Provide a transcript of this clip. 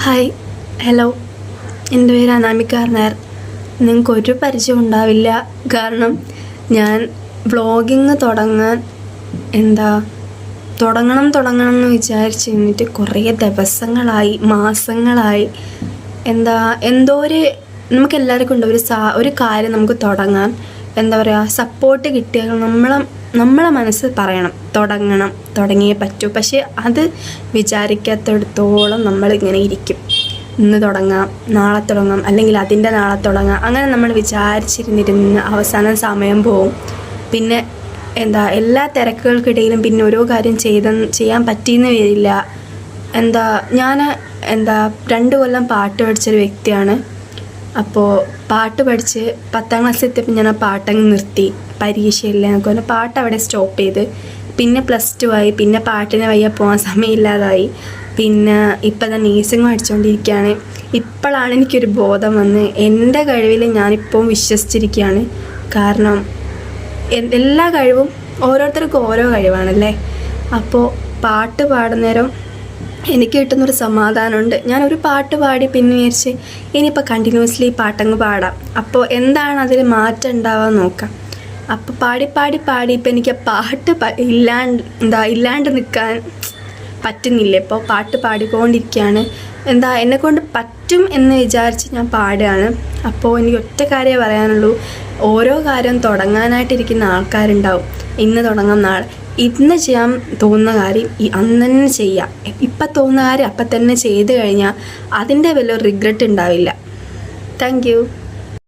Hi, hello. എൻ്റെ പേര് അനാമിക നായർ. നിങ്ങൾക്കൊരു പരിചയം ഉണ്ടാവില്ല. കാരണം ഞാൻ വ്ളോഗിങ് തുടങ്ങണം എന്ന് വിചാരിച്ച് കഴിഞ്ഞിട്ട് കുറേ ദിവസങ്ങളായി, മാസങ്ങളായി. നമുക്കെല്ലാവർക്കും ഉണ്ട് ഒരു കാര്യം നമുക്ക് തുടങ്ങാൻ സപ്പോർട്ട് കിട്ടിയാൽ നമ്മളെ മനസ്സ് പറയണം തുടങ്ങിയേ പറ്റൂ. പക്ഷേ അത് വിചാരിക്കാത്തിടത്തോളം നമ്മളിങ്ങനെ ഇരിക്കും. ഇന്ന് തുടങ്ങാം, നാളെ തുടങ്ങാം, അല്ലെങ്കിൽ അതിൻ്റെ നാളെ തുടങ്ങാം. അങ്ങനെ നമ്മൾ വിചാരിച്ചിരുന്നിരുന്ന് അവസാനം സമയം പോവും. പിന്നെ എല്ലാ തിരക്കുകൾക്കിടയിലും പിന്നെ ഓരോ കാര്യം ചെയ്യാൻ പറ്റിയെന്ന് വരില്ല. ഞാൻ 2 കൊല്ലം പാട്ട് പഠിച്ചൊരു വ്യക്തിയാണ്. അപ്പോൾ പാട്ട് പഠിച്ച് 10ാം ക്ലാസ്സിൽ എത്തിയപ്പോൾ ഞാൻ ആ പാട്ടങ്ങ് നിർത്തി. പരീക്ഷയില്ല എന്നൊക്കെ പറഞ്ഞാൽ പാട്ട് അവിടെ സ്റ്റോപ്പ് ചെയ്ത്. പിന്നെ +2 ആയി. പിന്നെ പാട്ടിന് വയ്യ, പോകാൻ സമയമില്ലാതായി. പിന്നെ ഇപ്പം ഞാൻ നേഴ്സിംഗ് പഠിച്ചുകൊണ്ടിരിക്കുകയാണ്. ഇപ്പോഴാണ് എനിക്കൊരു ബോധം വന്ന് എൻ്റെ കഴിവിൽ ഞാനിപ്പോൾ വിശ്വസിച്ചിരിക്കുകയാണ്. കാരണം എല്ലാ കഴിവും ഓരോരുത്തർക്കും ഓരോ കഴിവാണല്ലേ. അപ്പോൾ പാട്ട് പാടുന്നേരം എനിക്ക് കിട്ടുന്നൊരു സമാധാനമുണ്ട്. ഞാനൊരു പാട്ട് പാടി പിന്നെ വിചാരിച്ച് ഇനിയിപ്പോൾ കണ്ടിന്യൂസ്ലി പാട്ടങ്ങ് പാടാം. അപ്പോൾ എന്താണ് അതിൽ മാറ്റം ഉണ്ടാവാൻ നോക്കാം. അപ്പോൾ പാടി ഇപ്പം എനിക്ക് പാട്ട് ഇല്ലാണ്ട് നിൽക്കാൻ പറ്റുന്നില്ല. ഇപ്പോൾ പാട്ട് പാടിക്കൊണ്ടിരിക്കുകയാണ്. എന്നെക്കൊണ്ട് പറ്റും എന്ന് വിചാരിച്ച് ഞാൻ പാടുകയാണ്. അപ്പോൾ എനിക്ക് ഒറ്റ കാര്യമേ പറയാനുള്ളൂ. ഓരോ കാര്യം തുടങ്ങാനായിട്ടിരിക്കുന്ന ആൾക്കാരുണ്ടാവും. ഇന്ന് തുടങ്ങാം, നാളെ. ഇന്ന് ചെയ്യാൻ തോന്നുന്ന കാര്യം അന്ന് തന്നെ ചെയ്യാം. ഇപ്പം തോന്നുന്ന കാര്യം അപ്പം തന്നെ ചെയ്ത് കഴിഞ്ഞാൽ അതിൻ്റെ വലിയ റിഗ്രറ്റ് ഉണ്ടാവില്ല. Thank you.